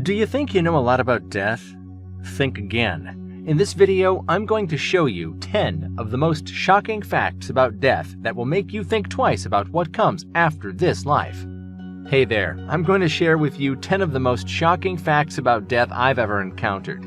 Do you think you know a lot about death? Think again. In this video, I'm going to show you 10 of the most shocking facts about death that will make you think twice about what comes after this life. Hey there, I'm going to share with you 10 of the most shocking facts about death I've ever encountered.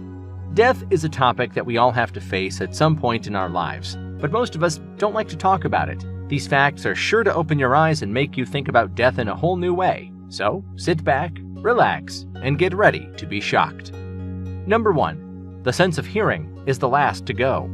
Death is a topic that we all have to face at some point in our lives, but most of us don't like to talk about it. These facts are sure to open your eyes and make you think about death in a whole new way. So sit back, relax, and get ready to be shocked. Number 1. The sense of hearing is the last to go.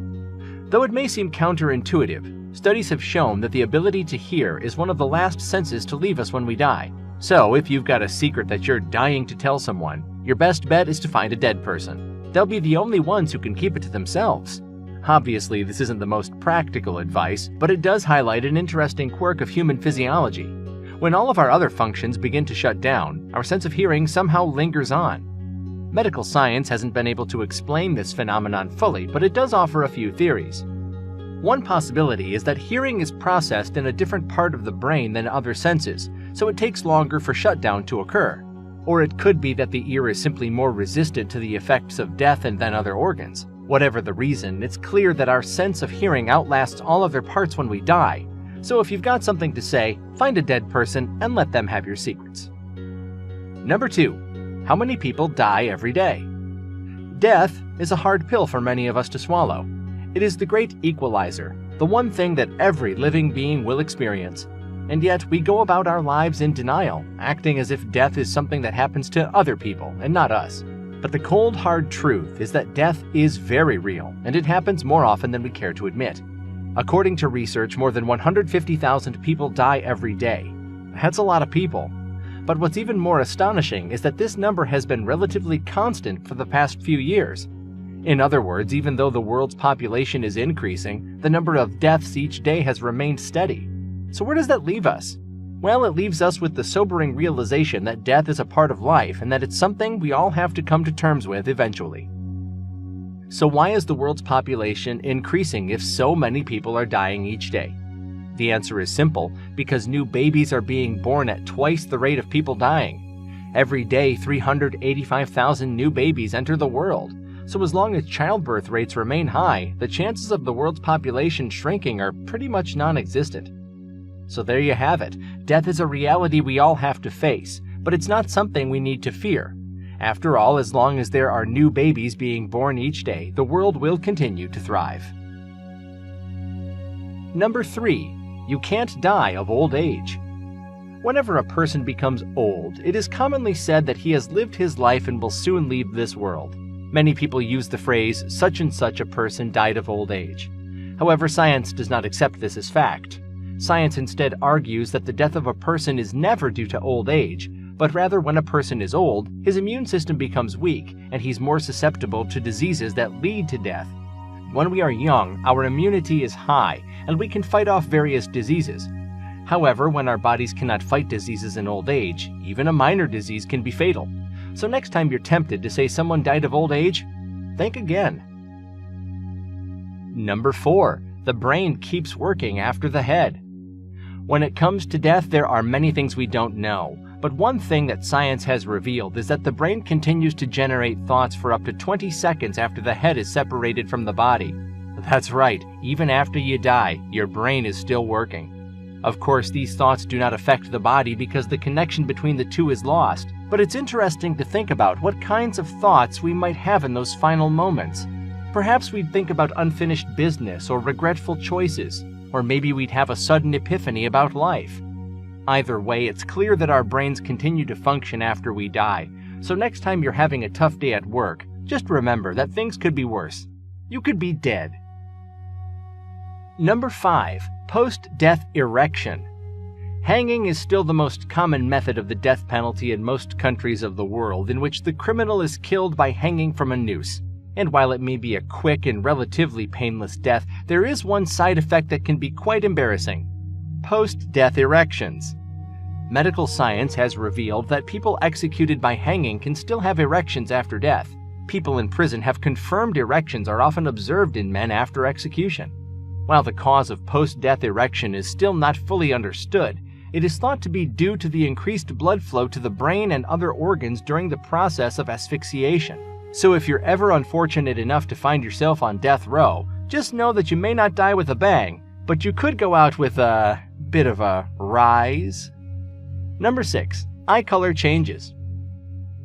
Though it may seem counterintuitive, studies have shown that the ability to hear is one of the last senses to leave us when we die. So if you've got a secret that you're dying to tell someone, your best bet is to find a dead person. They'll be the only ones who can keep it to themselves. Obviously, this isn't the most practical advice, but it does highlight an interesting quirk of human physiology. When all of our other functions begin to shut down, our sense of hearing somehow lingers on. Medical science hasn't been able to explain this phenomenon fully, but it does offer a few theories. One possibility is that hearing is processed in a different part of the brain than other senses, so it takes longer for shutdown to occur. Or it could be that the ear is simply more resistant to the effects of death than other organs. Whatever the reason, it's clear that our sense of hearing outlasts all other parts when we die. So if you've got something to say, find a dead person and let them have your secrets. Number 2. How many people die every day? Death is a hard pill for many of us to swallow. It is the great equalizer, the one thing that every living being will experience. And yet we go about our lives in denial, acting as if death is something that happens to other people and not us. But the cold, hard truth is that death is very real, and it happens more often than we care to admit. According to research, more than 150,000 people die every day. That's a lot of people. But what's even more astonishing is that this number has been relatively constant for the past few years. In other words, even though the world's population is increasing, the number of deaths each day has remained steady. So where does that leave us? Well, it leaves us with the sobering realization that death is a part of life and that it's something we all have to come to terms with eventually. So why is the world's population increasing if so many people are dying each day? The answer is simple: because new babies are being born at twice the rate of people dying. Every day, 385,000 new babies enter the world. So as long as childbirth rates remain high, the chances of the world's population shrinking are pretty much non-existent. So there you have it. Death is a reality we all have to face, but it's not something we need to fear. After all, as long as there are new babies being born each day, the world will continue to thrive. Number 3. You can't die of old age. Whenever a person becomes old, it is commonly said that he has lived his life and will soon leave this world. Many people use the phrase, such and such a person died of old age. However, science does not accept this as fact. Science instead argues that the death of a person is never due to old age, but rather when a person is old, his immune system becomes weak and he's more susceptible to diseases that lead to death. When we are young, our immunity is high and we can fight off various diseases. However, when our bodies cannot fight diseases in old age, even a minor disease can be fatal. So next time you're tempted to say someone died of old age, think again. Number 4. The brain keeps working after the head. When it comes to death, there are many things we don't know. But one thing that science has revealed is that the brain continues to generate thoughts for up to 20 seconds after the head is separated from the body. That's right, even after you die, your brain is still working. Of course, these thoughts do not affect the body because the connection between the two is lost. But it's interesting to think about what kinds of thoughts we might have in those final moments. Perhaps we'd think about unfinished business or regretful choices, or maybe we'd have a sudden epiphany about life. Either way, it's clear that our brains continue to function after we die, so next time you're having a tough day at work, just remember that things could be worse. You could be dead. Number 5. Post-death erection. Hanging is still the most common method of the death penalty in most countries of the world, in which the criminal is killed by hanging from a noose. And while it may be a quick and relatively painless death, there is one side effect that can be quite embarrassing: post-death erections. Medical science has revealed that people executed by hanging can still have erections after death. People in prison have confirmed erections are often observed in men after execution. While the cause of post-death erection is still not fully understood, It is thought to be due to the increased blood flow to the brain and other organs during the process of asphyxiation. So if you're ever unfortunate enough to find yourself on death row, just know that you may not die with a bang, but you could go out with a bit of a rise. Number 6. Eye color changes.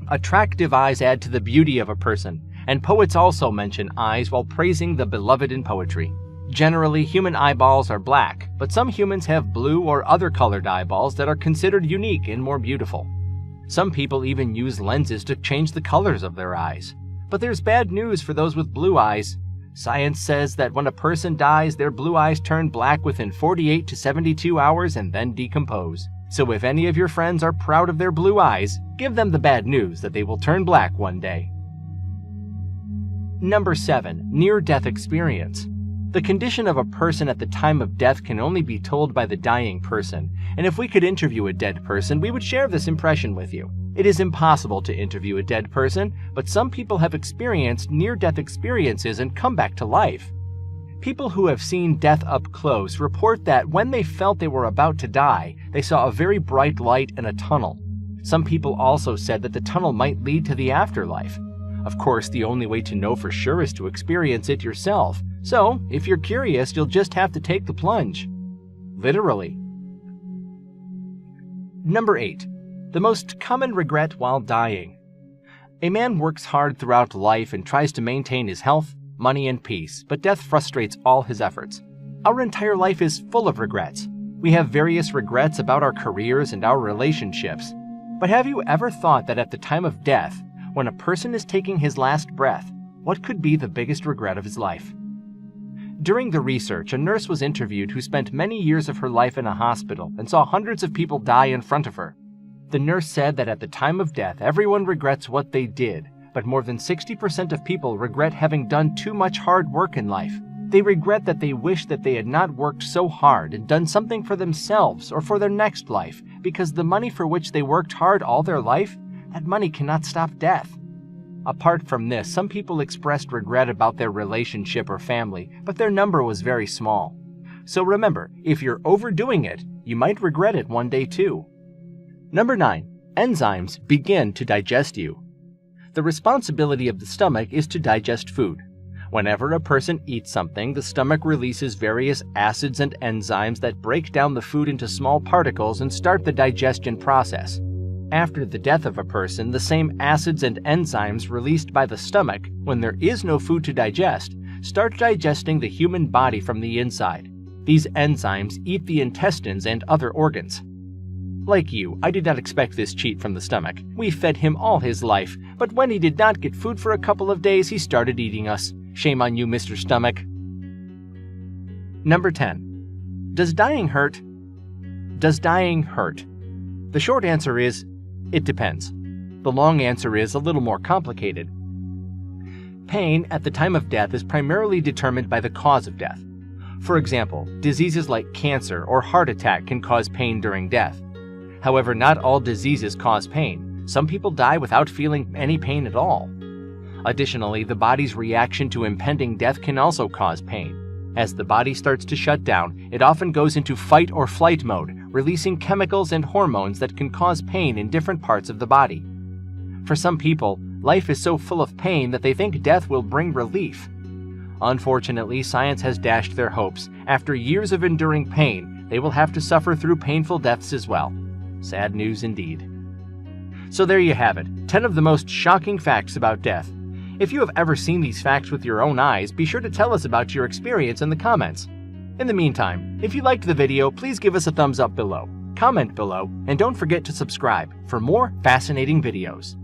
Attractive eyes add to the beauty of a person, and poets also mention eyes while praising the beloved in poetry. Generally, human eyeballs are black, but some humans have blue or other colored eyeballs that are considered unique and more beautiful. Some people even use lenses to change the colors of their eyes. But there's bad news for those with blue eyes. Science says that when a person dies, their blue eyes turn black within 48 to 72 hours and then decompose. So if any of your friends are proud of their blue eyes, give them the bad news that they will turn black one day. Number 7. Near-death experience. The condition of a person at the time of death can only be told by the dying person, and if we could interview a dead person, we would share this impression with you. It is impossible to interview a dead person, but some people have experienced near-death experiences and come back to life. People who have seen death up close report that when they felt they were about to die, they saw a very bright light in a tunnel. Some people also said that the tunnel might lead to the afterlife. Of course, the only way to know for sure is to experience it yourself. So, if you're curious, you'll just have to take the plunge. Literally. Number 8. The most common regret while dying. A man works hard throughout life and tries to maintain his health, money, and peace, but death frustrates all his efforts. Our entire life is full of regrets. We have various regrets about our careers and our relationships. But have you ever thought that at the time of death, when a person is taking his last breath, what could be the biggest regret of his life? During the research, a nurse was interviewed who spent many years of her life in a hospital and saw hundreds of people die in front of her. The nurse said that at the time of death, everyone regrets what they did, but more than 60% of people regret having done too much hard work in life. They regret that they wish that they had not worked so hard and done something for themselves or for their next life, because the money for which they worked hard all their life, that money cannot stop death. Apart from this, some people expressed regret about their relationship or family, but their number was very small. So remember, if you're overdoing it, you might regret it one day too. Number 9. Enzymes begin to digest you. The responsibility of the stomach is to digest food. Whenever a person eats something, the stomach releases various acids and enzymes that break down the food into small particles and start the digestion process. After the death of a person, the same acids and enzymes released by the stomach, when there is no food to digest, start digesting the human body from the inside. These enzymes eat the intestines and other organs. Like you, I did not expect this cheat from the stomach. We fed him all his life, but when he did not get food for a couple of days, he started eating us. Shame on you, Mr. Stomach. Number 10. Does dying hurt? Does dying hurt? The short answer is, it depends. The long answer is a little more complicated. Pain at the time of death is primarily determined by the cause of death. For example, diseases like cancer or heart attack can cause pain during death. However, not all diseases cause pain. Some people die without feeling any pain at all. Additionally, the body's reaction to impending death can also cause pain. As the body starts to shut down, it often goes into fight or flight mode, releasing chemicals and hormones that can cause pain in different parts of the body. For some people, life is so full of pain that they think death will bring relief. Unfortunately, science has dashed their hopes. After years of enduring pain, they will have to suffer through painful deaths as well. Sad news indeed. So there you have it, 10 of the most shocking facts about death. If you have ever seen these facts with your own eyes, be sure to tell us about your experience in the comments. In the meantime, if you liked the video, please give us a thumbs up below, comment below, and don't forget to subscribe for more fascinating videos.